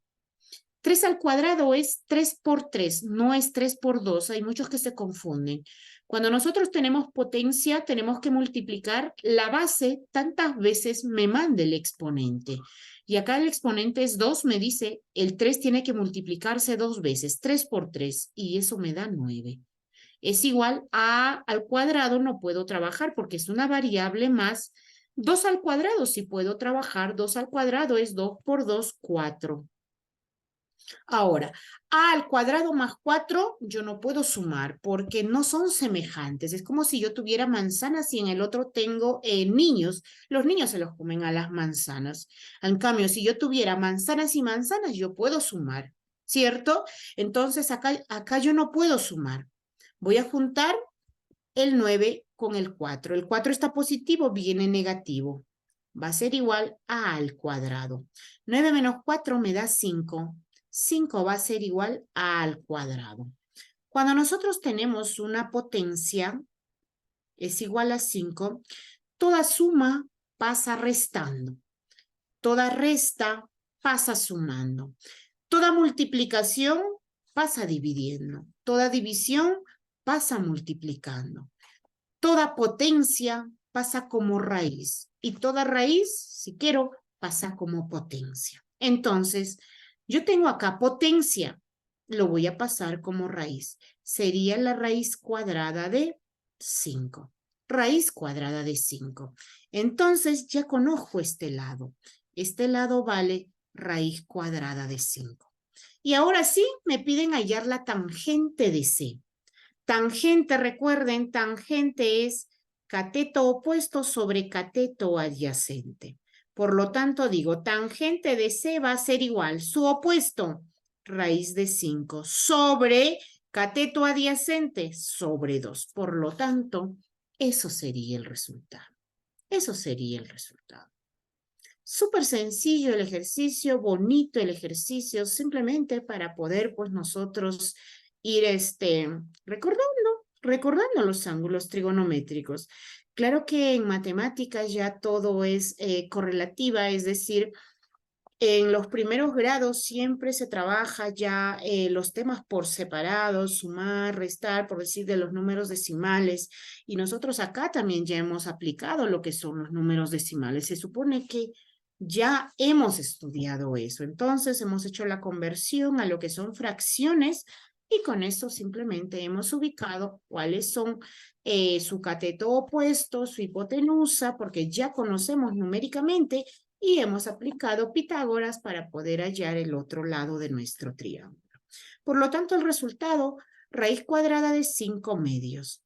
3 al cuadrado es 3 por 3, no es 3 por 2. Hay muchos que se confunden. Cuando nosotros tenemos potencia, tenemos que multiplicar la base tantas veces me mande el exponente. Y acá el exponente es 2, me dice, el 3 tiene que multiplicarse 2 veces, 3 por 3, y eso me da 9. Es igual a al cuadrado, no puedo trabajar porque es una variable más. 2 al cuadrado, sí puedo trabajar, 2 al cuadrado es 2 por 2, 4. Ahora, a al cuadrado más 4 yo no puedo sumar porque no son semejantes. Es como si yo tuviera manzanas y en el otro tengo niños. Los niños se los comen a las manzanas. En cambio, si yo tuviera manzanas y manzanas, yo puedo sumar, ¿cierto? Entonces, acá yo no puedo sumar. Voy a juntar el 9 con el 4. El 4 está positivo, viene negativo. Va a ser igual a al cuadrado. 9 menos 4 me da 5. 5 va a ser igual a al cuadrado. Cuando nosotros tenemos una potencia es igual a 5, toda suma pasa restando. Toda resta pasa sumando. Toda multiplicación pasa dividiendo. Toda división pasa multiplicando. Toda potencia pasa como raíz. Y toda raíz, si quiero, pasa como potencia. Entonces, yo tengo acá potencia, lo voy a pasar como raíz. Sería la raíz cuadrada de 5. Raíz cuadrada de 5. Entonces ya conozco este lado. Este lado vale raíz cuadrada de 5. Y ahora sí me piden hallar la tangente de C. Tangente, recuerden, tangente es cateto opuesto sobre cateto adyacente. Por lo tanto, digo, tangente de C va a ser igual, su opuesto, raíz de 5, sobre cateto adyacente, sobre 2. Por lo tanto, eso sería el resultado. Eso sería el resultado. Súper sencillo el ejercicio, bonito el ejercicio, simplemente para poder, pues, nosotros ir recordando los ángulos trigonométricos. Claro que en matemáticas ya todo es correlativa, es decir, en los primeros grados siempre se trabaja ya los temas por separado, sumar, restar, por decir, de los números decimales. Y nosotros acá también ya hemos aplicado lo que son los números decimales. Se supone que ya hemos estudiado eso. Entonces hemos hecho la conversión a lo que son fracciones y con eso simplemente hemos ubicado cuáles son su cateto opuesto, su hipotenusa, porque ya conocemos numéricamente y hemos aplicado Pitágoras para poder hallar el otro lado de nuestro triángulo. Por lo tanto, el resultado, raíz cuadrada de 5 medios.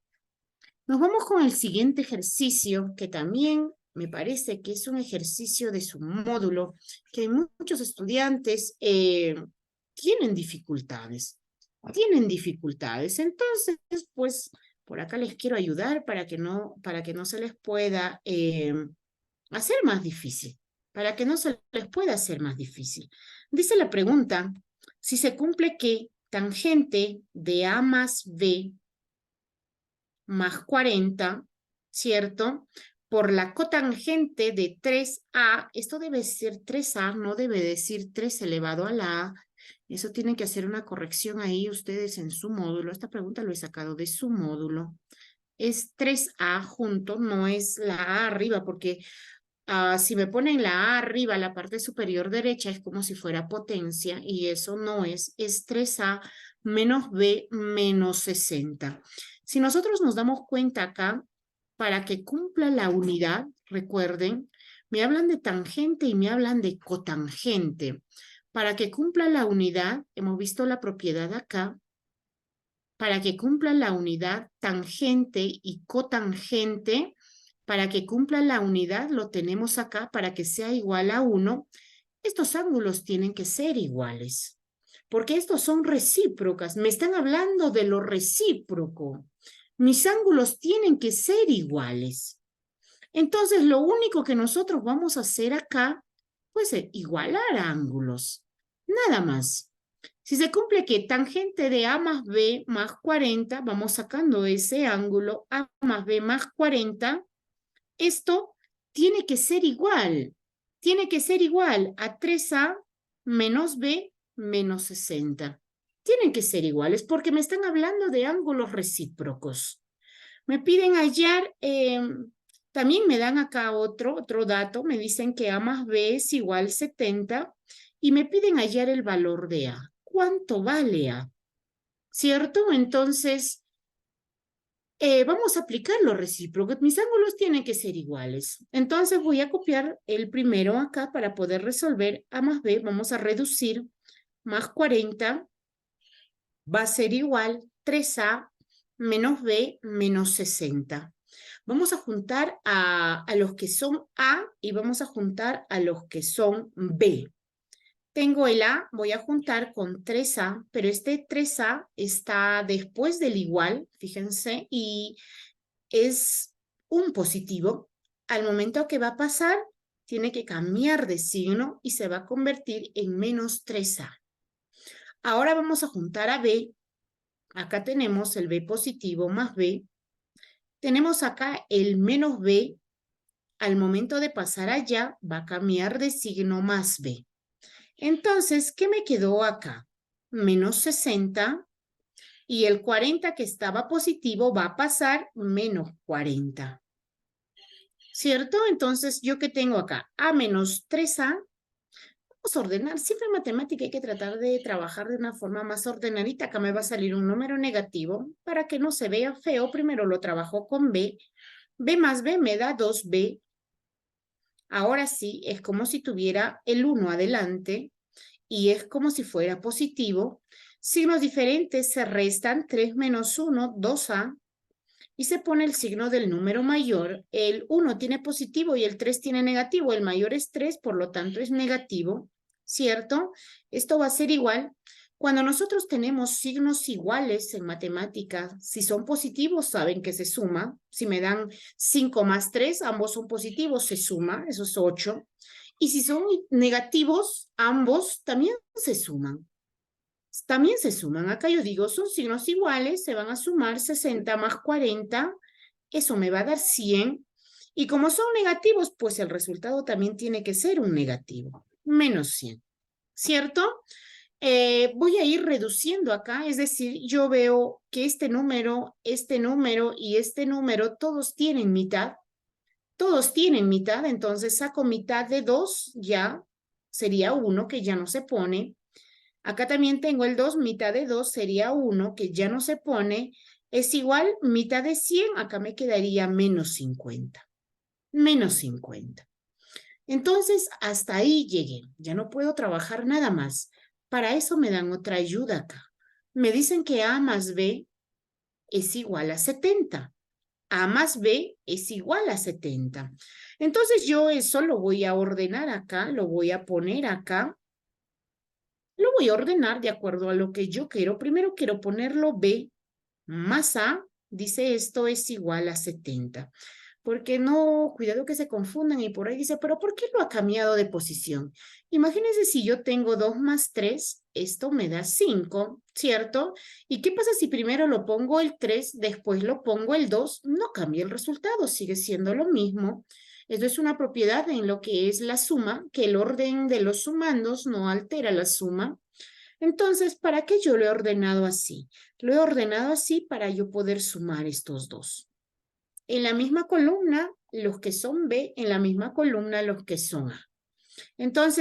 Nos vamos con el siguiente ejercicio, que también me parece que es un ejercicio de su módulo, que muchos estudiantes tienen dificultades. Entonces, pues, por acá les quiero ayudar para que no se les pueda hacer más difícil. Para que no se les pueda hacer más difícil. Dice la pregunta, si se cumple que tangente de A más B más 40, ¿cierto? Por la cotangente de 3A, esto debe ser 3A, no debe decir 3 elevado a la A. Eso tienen que hacer una corrección ahí ustedes en su módulo. Esta pregunta lo he sacado de su módulo. Es 3A junto, no es la A arriba, porque si me ponen la A arriba, la parte superior derecha, es como si fuera potencia, y eso no es 3A menos B menos 60. Si nosotros nos damos cuenta acá, para que cumpla la unidad, recuerden, me hablan de tangente y me hablan de cotangente. Para que cumpla la unidad, hemos visto la propiedad acá, para que cumpla la unidad tangente y cotangente, para que cumpla la unidad, lo tenemos acá, para que sea igual a 1, estos ángulos tienen que ser iguales, porque estos son recíprocas. Me están hablando de lo recíproco. Mis ángulos tienen que ser iguales. Entonces, lo único que nosotros vamos a hacer acá, pues es igualar ángulos. Nada más. Si se cumple que tangente de A más B más 40, vamos sacando ese ángulo, A más B más 40, esto tiene que ser igual. Tiene que ser igual a 3A menos B menos 60. Tienen que ser iguales porque me están hablando de ángulos recíprocos. Me piden hallar, también me dan acá otro dato, me dicen que A más B es igual a 70 y me piden hallar el valor de A. ¿Cuánto vale A? ¿Cierto? Entonces, vamos a aplicar los recíprocos. Mis ángulos tienen que ser iguales. Entonces voy a copiar el primero acá para poder resolver A más B. Vamos a reducir más 40 va a ser igual 3A menos B menos 60. Vamos a juntar a los que son A y vamos a juntar a los que son B. Tengo el A, voy a juntar con 3A, pero este 3A está después del igual, fíjense, y es un positivo. Al momento que va a pasar, tiene que cambiar de signo y se va a convertir en menos 3A. Ahora vamos a juntar a B. Acá tenemos el B positivo más B. Tenemos acá el menos B. Al momento de pasar allá, va a cambiar de signo más B. Entonces, ¿qué me quedó acá? Menos 60 y el 40 que estaba positivo va a pasar menos 40. ¿Cierto? Entonces, ¿yo qué tengo acá? A menos 3A. Vamos a ordenar. Siempre en matemática hay que tratar de trabajar de una forma más ordenadita. Acá me va a salir un número negativo. Para que no se vea feo, primero lo trabajo con B. B más B me da 2B. Ahora sí, es como si tuviera el 1 adelante y es como si fuera positivo. Signos diferentes se restan 3 menos 1, 2A, y se pone el signo del número mayor. El 1 tiene positivo y el 3 tiene negativo. El mayor es 3, por lo tanto es negativo, ¿cierto? Esto va a ser igual. Cuando nosotros tenemos signos iguales en matemáticas, si son positivos, saben que se suma. Si me dan 5 más 3, ambos son positivos, se suma, eso es 8. Y si son negativos, ambos también se suman. También se suman. Acá yo digo, son signos iguales, se van a sumar 60 más 40, eso me va a dar 100. Y como son negativos, pues el resultado también tiene que ser un negativo, menos 100, ¿cierto? Voy a ir reduciendo acá, es decir, yo veo que este número y este número, todos tienen mitad, entonces saco mitad de 2, ya sería 1, que ya no se pone. Acá también tengo el 2, mitad de 2 sería 1, que ya no se pone, es igual, mitad de 100, acá me quedaría menos 50. Menos 50. Entonces, hasta ahí llegué, ya no puedo trabajar nada más. Para eso me dan otra ayuda acá. Me dicen que A más B es igual a 70. A más B es igual a 70. Entonces, yo eso lo voy a ordenar acá, lo voy a poner acá. Lo voy a ordenar de acuerdo a lo que yo quiero. Primero quiero ponerlo B más A, dice esto es igual a 70. Porque no, cuidado que se confundan y por ahí dice, pero ¿por qué lo ha cambiado de posición? Imagínense si yo tengo 2 más 3, esto me da 5, ¿cierto? ¿Y qué pasa si primero lo pongo el 3, después lo pongo el 2? No cambia el resultado, sigue siendo lo mismo. Esto es una propiedad en lo que es la suma, que el orden de los sumandos no altera la suma. Entonces, ¿para qué yo lo he ordenado así? Lo he ordenado así para yo poder sumar estos dos. En la misma columna, los que son B, en la misma columna, los que son A. Entonces,